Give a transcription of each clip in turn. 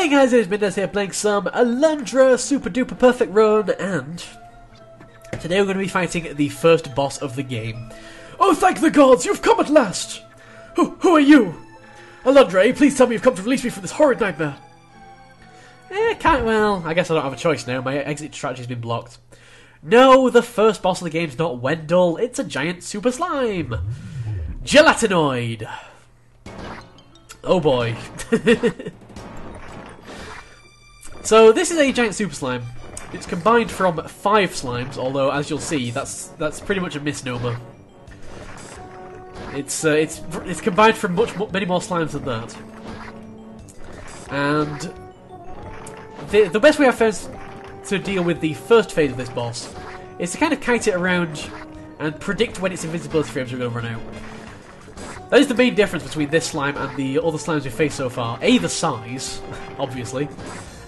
Hey guys, it's Mindez here playing some Alundra Super Duper Perfect Run, and today we're going to be fighting the first boss of the game. Oh, thank the gods, you've come at last! Who are you? Alundra, please tell me you've come to release me from this horrid nightmare. Well, I guess I don't have a choice now, my exit strategy's been blocked. No, the first boss of the game's not Wendell, it's a giant super slime! Gelatinoid! Oh boy. So this is a giant super slime. It's combined from 5 slimes, although as you'll see, that's pretty much a misnomer. It's combined from many more slimes than that. And the best way I've found to deal with the first phase of this boss is to kind of kite it around and predict when its invisibility frames are going to run out. That is the main difference between this slime and the other slimes we've faced so far. A, the size, obviously,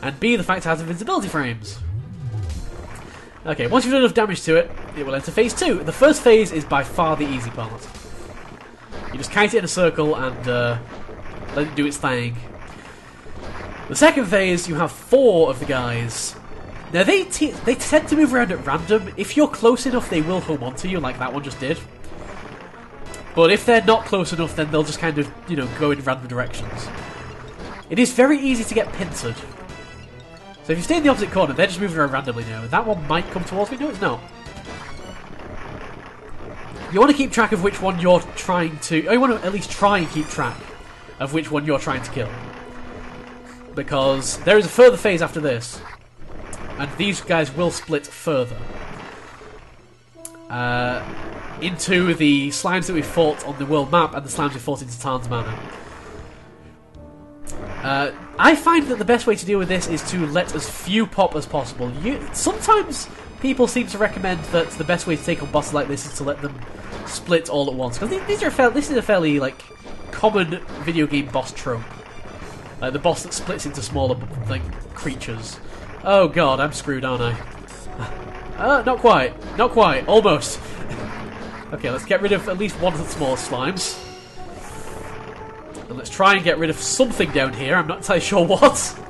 and B, the fact it has invincibility frames. Okay, once you've done enough damage to it, it will enter phase 2. The first phase is by far the easy part. You just kite it in a circle and let it do its thing. The second phase, you have 4 of the guys. Now, they tend to move around at random. If you're close enough, they will home onto you, like that one just did. But if they're not close enough, then they'll just kind of, go in random directions. It is very easy to get pincered. So if you stay in the opposite corner, they're just moving around randomly now. That one might come towards me. No, it's not. You want to keep track of which one you're trying to... Or you want to at least try and keep track of which one you're trying to kill. Because there is a further phase after this. And these guys will split further. Into the slimes that we fought on the world map and the slimes we fought in Tarn's Manor. I find that the best way to deal with this is to let as few pop as possible. Sometimes people seem to recommend that the best way to take on bosses like this is to let them split all at once, because this is a fairly common video game boss trope. Like the boss that splits into smaller creatures. Oh god, I'm screwed, aren't I? Not quite, almost. Okay, let's get rid of at least one of the smallest slimes. And let's try and get rid of something down here. I'm not entirely sure what.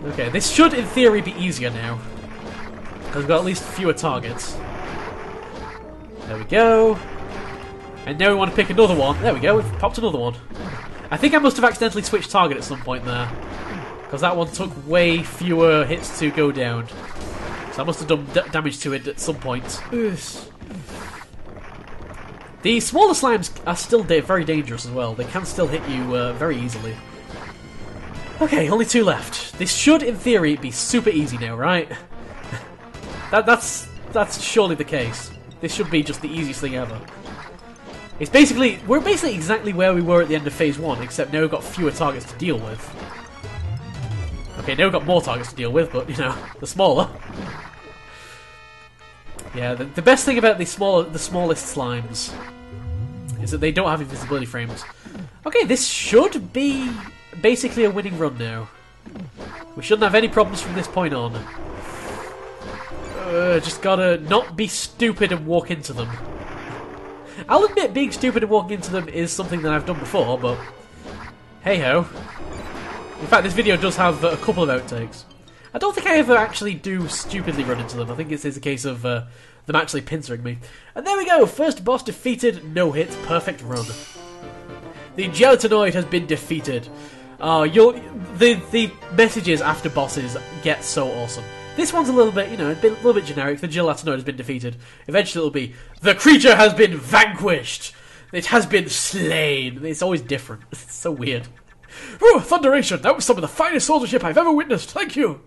Okay, this should in theory be easier now, because we've got at least fewer targets. There we go. And now we want to pick another one. There we go, we've popped another one. I think I must have accidentally switched target at some point there, because that one took way fewer hits to go down. So I must have done damage to it at some point. Ugh. The smaller slimes are still very dangerous as well. They can still hit you very easily. Okay, only 2 left. This should, in theory, be super easy now, right? That's surely the case. This should be just the easiest thing ever. We're basically exactly where we were at the end of phase 1, except now we've got fewer targets to deal with. Okay, now we've got more targets to deal with, but, the smaller. Yeah, the best thing about the smallest slimes is that they don't have invisibility frames. Okay, this should be basically a winning run now. We shouldn't have any problems from this point on. Just gotta not be stupid and walk into them. I'll admit being stupid and walking into them is something that I've done before, but hey-ho. In fact, this video does have a couple of outtakes. I don't think I ever actually do stupidly run into them. I think it's a case of them actually pincering me. And there we go! First boss defeated, no hit, perfect run. The Gelatinoid has been defeated. The messages after bosses get so awesome. This one's a little bit, a little bit generic. The Gelatinoid has been defeated. Eventually it'll be, the creature has been vanquished! It has been slain! It's always different. It's so weird. Oh, Thunderation! That was some of the finest soldiership I've ever witnessed. Thank you.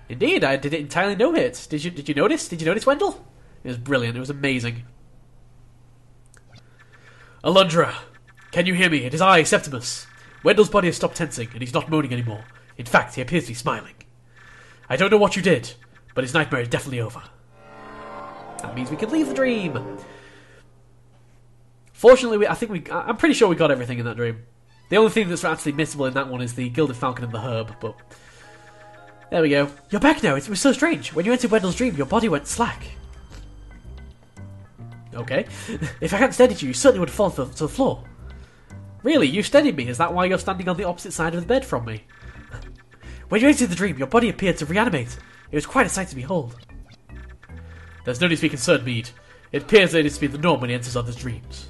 Indeed, I did it entirely no hit. Did you notice? Did you notice, Wendell? It was brilliant. It was amazing. Alundra, can you hear me? It is I, Septimus. Wendell's body has stopped tensing, and he's not moaning anymore. In fact, he appears to be smiling. I don't know what you did, but his nightmare is definitely over. That means we can leave the dream. Fortunately, I'm pretty sure we got everything in that dream. The only thing that's actually missable in that one is the Gilded Falcon and the Herb, but... There we go. You're back now. It was so strange. When you entered Wendell's dream, your body went slack. Okay. If I hadn't steadied you, you certainly would have fallen to the floor. Really? You steadied me? Is that why you're standing on the opposite side of the bed from me? When you entered the dream, your body appeared to reanimate. It was quite a sight to behold. There's no need to be concerned, Mead. It appears that it is to be the norm when he enters others' dreams.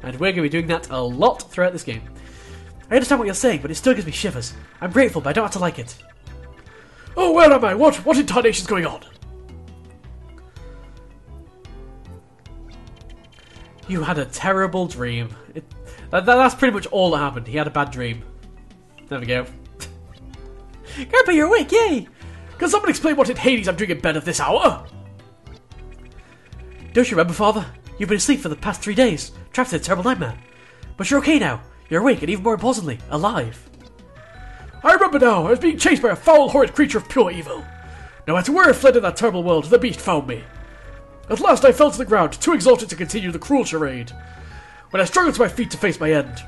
And we're going to be doing that a lot throughout this game. I understand what you're saying, but it still gives me shivers. I'm grateful, but I don't have to like it. Oh, where am I? What in tarnation's going on? You had a terrible dream. That's pretty much all that happened. He had a bad dream. There we go. Grandpa, you're awake, yay! Can someone explain what in Hades I'm doing in bed at this hour? Don't you remember, Father? You've been asleep for the past 3 days, trapped in a terrible nightmare. But you're okay now. You're awake, and even more importantly, alive. I remember now. I was being chased by a foul, horrid creature of pure evil. No matter where I fled in that terrible world, the beast found me. At last I fell to the ground, too exhausted to continue the cruel charade. When I struggled to my feet to face my end,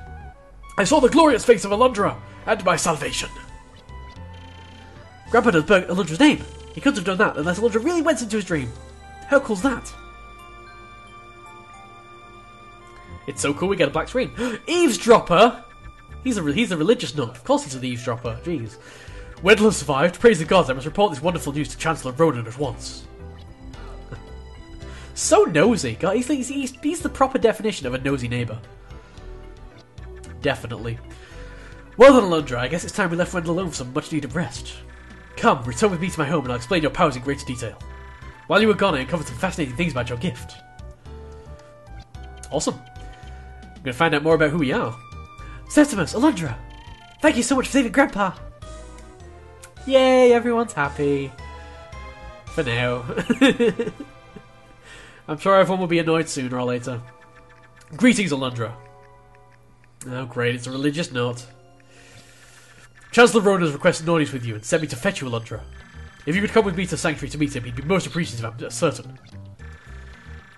I saw the glorious face of Alundra and my salvation. Grandpa knows Alundra's name. He couldn't have done that unless Alundra really went into his dream. How cool's that? It's so cool we get a black screen. Eavesdropper! He's a religious nut. Of course he's an eavesdropper. Jeez. Wendell has survived. Praise the gods. I must report this wonderful news to Chancellor Ronan at once. So nosy. God, he's the proper definition of a nosy neighbour. Definitely. Well done, Alundra. I guess it's time we left Wendell alone for some much-needed rest. Come, return with me to my home and I'll explain your powers in greater detail. While you were gone, I uncovered some fascinating things about your gift. Awesome. I'm going to find out more about who we are. Septimus, Alundra, thank you so much for saving Grandpa. Yay, everyone's happy. For now. I'm sure everyone will be annoyed sooner or later. Greetings, Alundra. Oh, great, it's a religious note. Chancellor Ronan has requested an audience with you and sent me to fetch you, Alundra. If you could come with me to the sanctuary to meet him, he'd be most appreciative, I'm certain.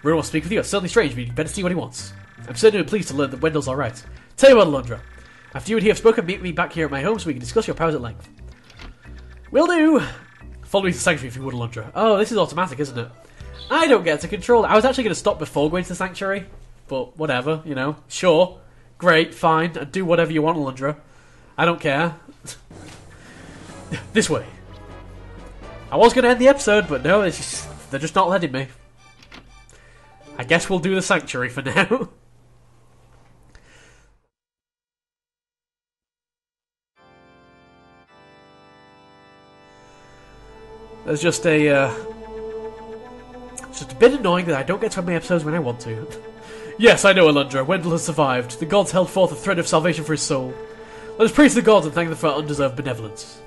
Ronan wants to speak with you. It's certainly strange, but you'd better see what he wants. I'm certainly pleased to learn that Wendell's alright. Tell you what, Alundra. After you and he have spoken, meet me back here at my home so we can discuss your powers at length. Will do! Follow me to the sanctuary if you would, Alundra. Oh, this is automatic, isn't it? I don't get to control it. I was actually going to stop before going to the sanctuary. But whatever, you know. Sure. Great, fine. Do whatever you want, Alundra. I don't care. This way. I was going to end the episode, but no, they're just not letting me. I guess we'll do the sanctuary for now. There's just a... it's just a bit annoying that I don't get to have my episodes when I want to. Yes, I know, Alundra. Wendell has survived. The gods held forth a thread of salvation for his soul. Let us praise the gods and thank them for our undeserved benevolence.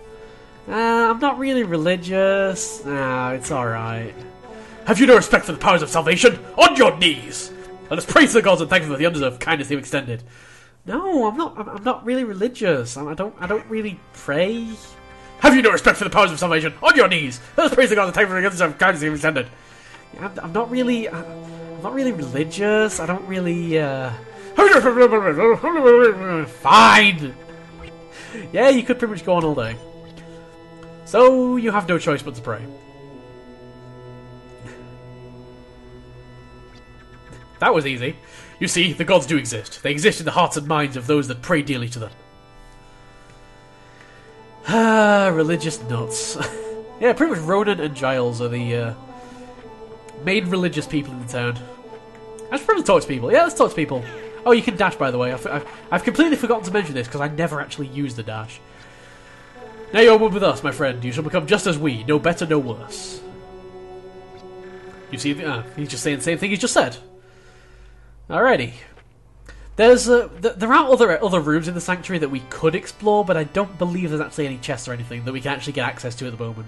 I'm not really religious. It's alright. Have you no respect for the powers of salvation? On your knees! Let us praise the gods and thank them for the undeserved kindness they've extended. No, I'm not really religious. I don't really pray. Have you no respect for the powers of salvation? On your knees! Let us praise the gods and thank them for the undeserved kindness they've extended. I'm not really religious. I don't really, Fine! Yeah, you could pretty much go on all day. So, you have no choice but to pray. That was easy. You see, the gods do exist. They exist in the hearts and minds of those that pray dearly to them. Religious nuts. Yeah, pretty much Ronan and Giles are the main religious people in the town. I should probably talk to people. Yeah, let's talk to people. Oh, you can dash, by the way. I've completely forgotten to mention this because I never actually used the dash. Now you're one with us, my friend. You shall become just as we, no better, no worse. You see, he's just saying the same thing he just said. Alrighty. There's there are other rooms in the sanctuary that we could explore, but I don't believe there's actually any chests or anything that we can actually get access to at the moment.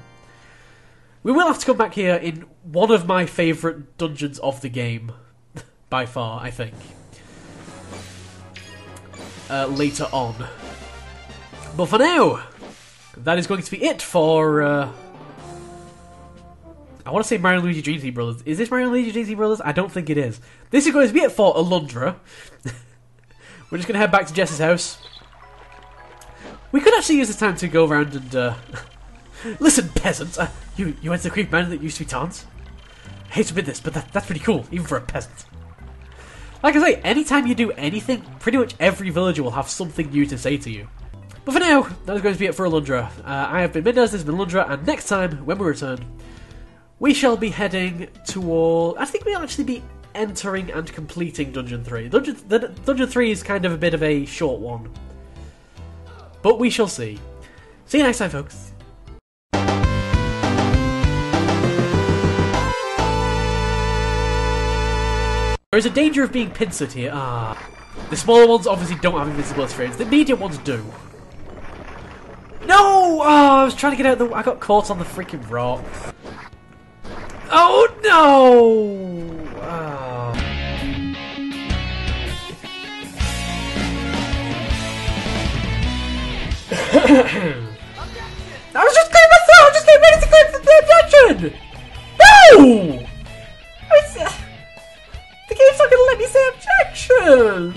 We will have to come back here in one of my favourite dungeons of the game, by far, I think. Later on. But for now, that is going to be it for, I want to say Mario and Luigi Dream Team Brothers. Is this Mario and Luigi Dream Team Brothers? I don't think it is. This is going to be it for Alundra. We're just going to head back to Jess's house. We could actually use this time to go around and, listen, peasant, you went to the creep man that used to be Tons? I hate to admit this, but that's pretty cool, even for a peasant. Like I say, anytime you do anything, pretty much every villager will have something new to say to you. But for now, that is going to be it for Alundra. I have been Mindez, this has been Alundra, and next time, when we return, we shall be heading toward... I think we'll actually be entering and completing Dungeon 3. Dungeon 3 is kind of a bit of a short one. But we shall see. See you next time, folks. There is a danger of being pincered here. The smaller ones obviously don't have invisibility frames. The medium ones do. No! I was trying to get out I got caught on the freaking rock. Oh no! I was just clearing my throat! I was just getting ready to clear the objection! No! The game's not gonna let me say objection!